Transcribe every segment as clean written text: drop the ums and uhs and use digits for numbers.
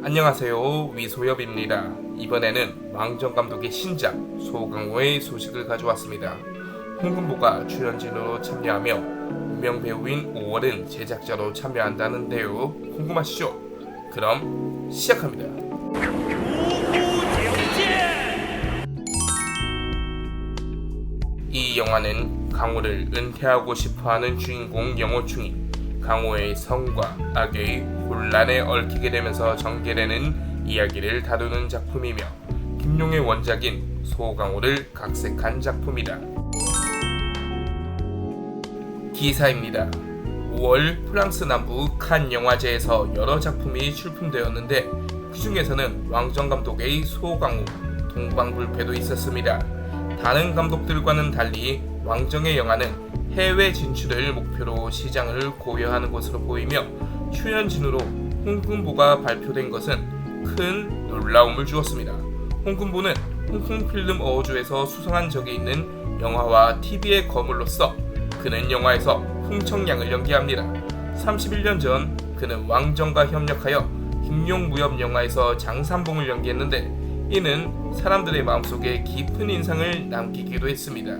안녕하세요, 위소엽입니다. 이번에는 왕정 감독의 신작 소강호의 소식을 가져왔습니다. 홍금보가 출연진으로 참여하며 무명 배우인 5월은 제작자로 참여한다는데요. 궁금하시죠? 그럼 시작합니다. 이 영화는 강호를 은퇴하고 싶어하는 주인공 영호충이 강호의 성과 악의 혼란에 얽히게 되면서 전개되는 이야기를 다루는 작품이며 김용의 원작인 소강호를 각색한 작품이다. 기사입니다. 5월 프랑스 남부 칸 영화제에서 여러 작품이 출품되었는데 그 중에서는 왕정 감독의 소강호, 동방불패도 있었습니다. 다른 감독들과는 달리 왕정의 영화는 해외 진출을 목표로 시장을 고려하는 것으로 보이며 출연진으로 홍금보가 발표된 것은 큰 놀라움을 주었습니다. 홍금보는 홍콩 필름 어워즈에서 수상한 적이 있는 영화와 TV의 거물로서 그는 영화에서 홍청량을 연기합니다. 31년 전 그는 왕정과 협력하여 김용 무협 영화에서 장산봉을 연기했는데 이는 사람들의 마음속에 깊은 인상을 남기기도 했습니다.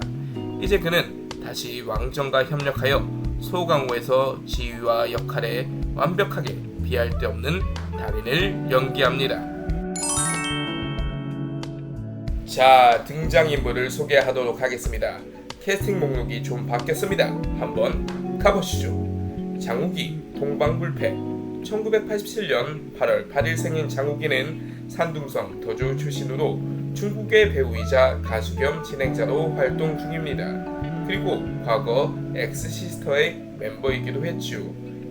이제 그는 다시 왕정과 협력하여 소강호에서 지위와 역할에 완벽하게 비할 데 없는 달인을 연기합니다. 자, 등장인물을 소개하도록 하겠습니다. 캐스팅 목록이 좀 바뀌었습니다. 한번 가보시죠. 장욱이, 동방불패. 1987년 8월 8일 생인 장욱이는 산둥성 더조 출신으로 중국의 배우이자 가수 겸 진행자로 활동 중입니다. 그리고 과거 엑스시스터의 멤버이기도 했죠.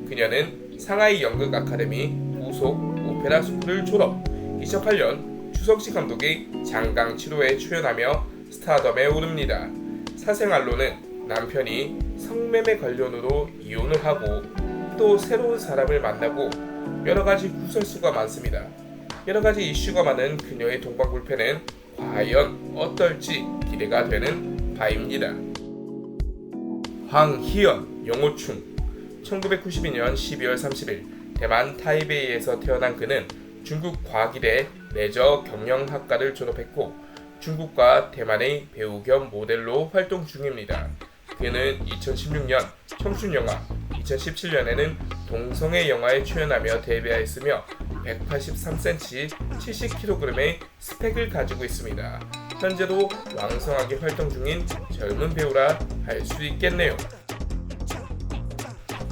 그녀는 상하이 연극 아카데미 부속 오페라 스쿨을 졸업, 2008년 주석지 감독의 장강치로에 출연하며 스타덤에 오릅니다. 사생활로는 남편이 성매매 관련으로 이혼을 하고 또 새로운 사람을 만나고 여러가지 구설수가 많습니다. 여러가지 이슈가 많은 그녀의 동방불패는 과연 어떨지 기대가 되는 바입니다. 황희연, 영호충. 1992년 12월 30일 대만 타이베이에서 태어난 그는 중국 과기대 레저 경영학과를 졸업했고 중국과 대만의 배우 겸 모델로 활동 중입니다. 그는 2016년 청춘영화, 2017년에는 동성애 영화에 출연하며 데뷔하였으며 183cm, 70kg의 스펙을 가지고 있습니다. 현재도 왕성하게 활동 중인 젊은 배우라 할 수 있겠네요.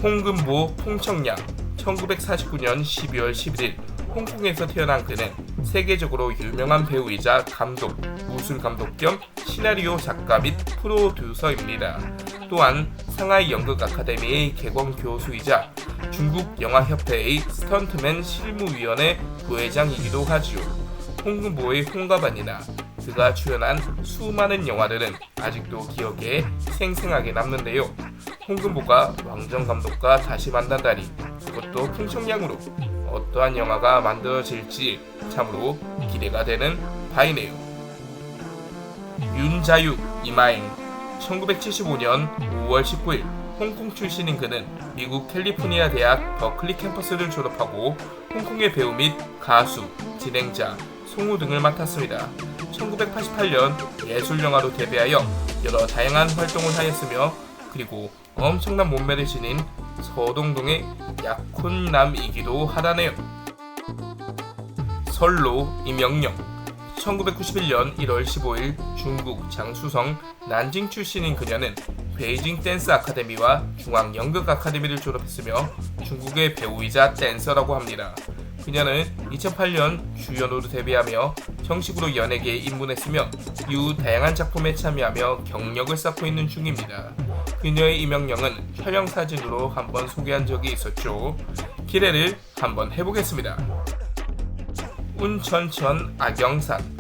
홍금보, 홍청량. 1949년 12월 11일 홍콩에서 태어난 그는 세계적으로 유명한 배우이자 감독, 무술 감독 겸 시나리오 작가 및 프로듀서입니다. 또한 상하이 연극 아카데미의 개건 교수이자 중국 영화협회의 스턴트맨 실무위원회 부회장이기도 하지요. 홍금보의 홍가반이나 그가 출연한 수많은 영화들은 아직도 기억에 생생하게 남는데요. 홍금보가 왕정 감독과 다시 만난다니, 그것도 풍청량으로 어떠한 영화가 만들어질지 참으로 기대가 되는 바이네요. 윤자육, 이마행. 1975년 5월 19일 홍콩 출신인 그는 미국 캘리포니아 대학 버클리 캠퍼스를 졸업하고 홍콩의 배우 및 가수, 진행자, 송우 등을 맡았습니다. 1988년 예술영화로 데뷔하여 여러 다양한 활동을 하였으며 그리고 엄청난 몸매를 지닌 서동동의 약혼남이기도 하다네요. 설로, 임영영. 1991년 1월 15일 중국 장수성 난징 출신인 그녀는 베이징 댄스 아카데미와 중앙 연극 아카데미를 졸업했으며 중국의 배우이자 댄서라고 합니다. 그녀는 2008년 주연으로 데뷔하며 정식으로 연예계에 입문했으며 이후 다양한 작품에 참여하며 경력을 쌓고 있는 중입니다. 그녀의 이명령은 촬영 사진으로 한번 소개한 적이 있었죠. 기대를 한번 해보겠습니다. 운천천, 악영산.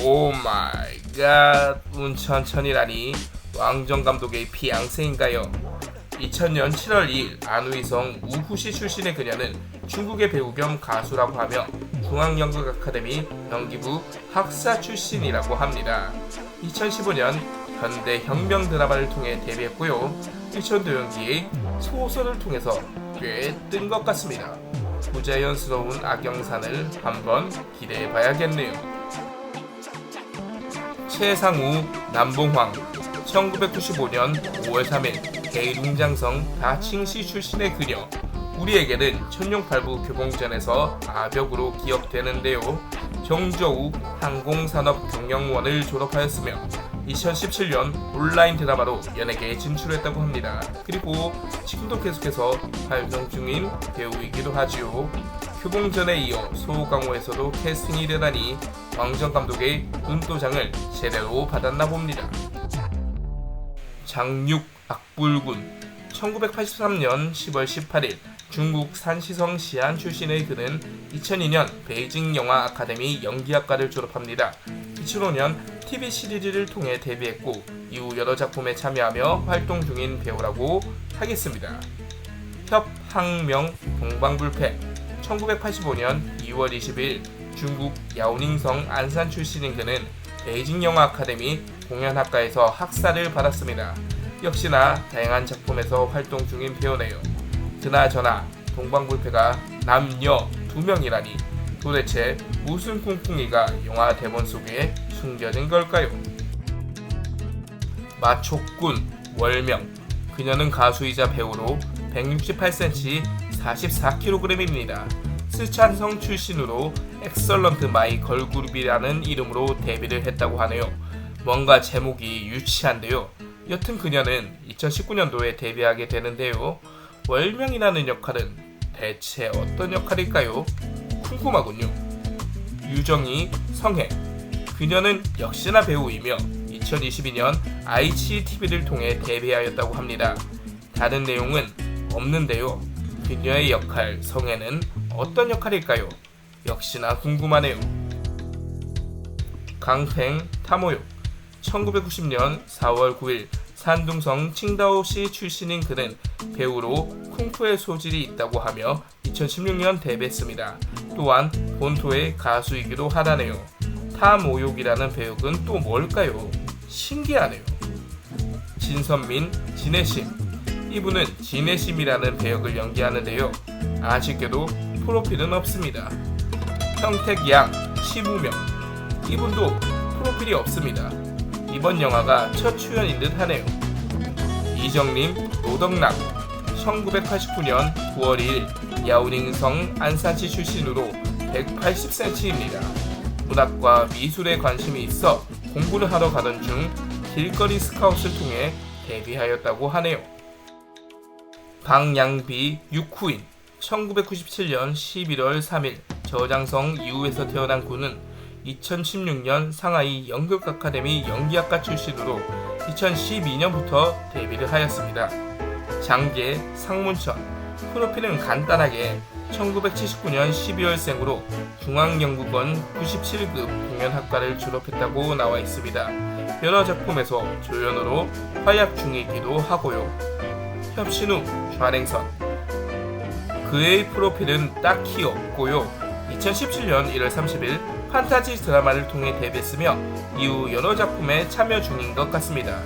오 마이 갓, 운천천이라니 왕정 감독의 피앙새인가요? 2000년 7월 2일 안우이성 우후시 출신의 그녀는 중국의 배우 겸 가수라고 하며 중앙연극 아카데미 연기부 학사 출신이라고 합니다. 2015년 현대 혁명 드라마를 통해 데뷔했고요. 일천도연기의 소설을 통해서 꽤 뜬 것 같습니다. 부자연스러운 악영산을 한번 기대해봐야겠네요. 최상우, 남봉황 1995년 5월 3일 대룽장성 다칭시 출신의 그녀. 우리에게는 천룡팔부 교봉전에서 아벽으로 기억되는데요. 정저우 항공산업경영원을 졸업하였으며 2017년 온라인 드라마로 연예계에 진출했다고 합니다. 그리고 지금도 계속해서 활동 중인 배우이기도 하지요. 교봉전에 이어 소강호에서도 캐스팅이 되다니 왕정 감독의 눈도장을 제대로 받았나 봅니다. 장육 악불군 1983년 10월 18일 중국 산시성 시안 출신의 그는 2002년 베이징 영화 아카데미 연기학과를 졸업합니다. 2005년 TV 시리즈를 통해 데뷔했고 이후 여러 작품에 참여하며 활동 중인 배우라고 하겠습니다. 협항명 동방불패 1985년 2월 20일 중국 야오닝성 안산 출신인 그는 베이징 영화 아카데미 공연학과에서 학사를 받았습니다. 역시나 다양한 작품에서 활동 중인 배우네요. 그나저나 동방불패가 남녀 2명이라니 도대체 무슨 꿍꿍이가 영화 대본 속에 숨겨진 걸까요? 마촉군 월명. 그녀는 가수이자 배우로 168cm 44kg입니다. 스촨성 출신으로 엑설런트 마이 걸그룹이라는 이름으로 데뷔를 했다고 하네요. 뭔가 제목이 유치한데요. 여튼 그녀는 2019년도에 데뷔하게 되는데요. 월명이라는 역할은 대체 어떤 역할일까요? 궁금하군요. 유정이 성혜. 그녀는 역시나 배우이며 2022년 IGTV를 통해 데뷔하였다고 합니다. 다른 내용은 없는데요. 그녀의 역할 성혜는 어떤 역할일까요? 역시나 궁금하네요. 강팽 타모욕 1990년 4월 9일 산둥성 칭다오시 출신인 그는 배우로 쿵푸의 소질이 있다고 하며 2016년 데뷔했습니다. 또한 본토의 가수이기도 하다네요. 타모욕이라는 배역은 또 뭘까요? 신기하네요. 진선민, 진해심. 이분은 진해심이라는 배역을 연기하는데요. 아쉽게도 프로필은 없습니다. 평택양, 시무명. 이분도 프로필이 없습니다. 이번 영화가 첫 출연인 듯 하네요. 이정림, 노덕남 1989년 9월 2일 야오닝성 안산시 출신으로 180cm입니다. 문학과 미술에 관심이 있어 공부를 하러 가던 중 길거리 스카웃을 통해 데뷔하였다고 하네요. 방양비 육후인 1997년 11월 3일 저장성 이후에서 태어난 그는 2016년 상하이 연극 아카데미 연기학과 출신으로 2012년부터 데뷔를 하였습니다. 장계, 상문천. 프로필은 간단하게 1979년 12월생으로 중앙연극원 97급 공연학과를 졸업했다고 나와 있습니다. 여러 작품에서 조연으로 활약 중이기도 하고요. 협신후, 좌랭선. 그의 프로필은 딱히 없고요. 2017년 1월 30일 판타지 드라마를 통해 데뷔했으며 이후 여러 작품에 참여 중인 것 같습니다.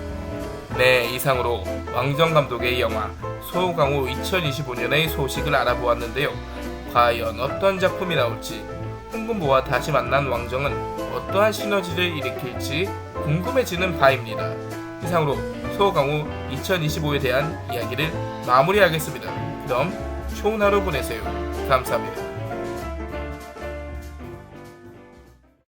네, 이상으로 왕정 감독의 영화 소강호 2025년의 소식을 알아보았는데요. 과연 어떤 작품이 나올지, 홍금보와 다시 만난 왕정은 어떠한 시너지를 일으킬지 궁금해지는 바입니다. 이상으로 소강호 2025에 대한 이야기를 마무리하겠습니다. 그럼 좋은 하루 보내세요. 감사합니다.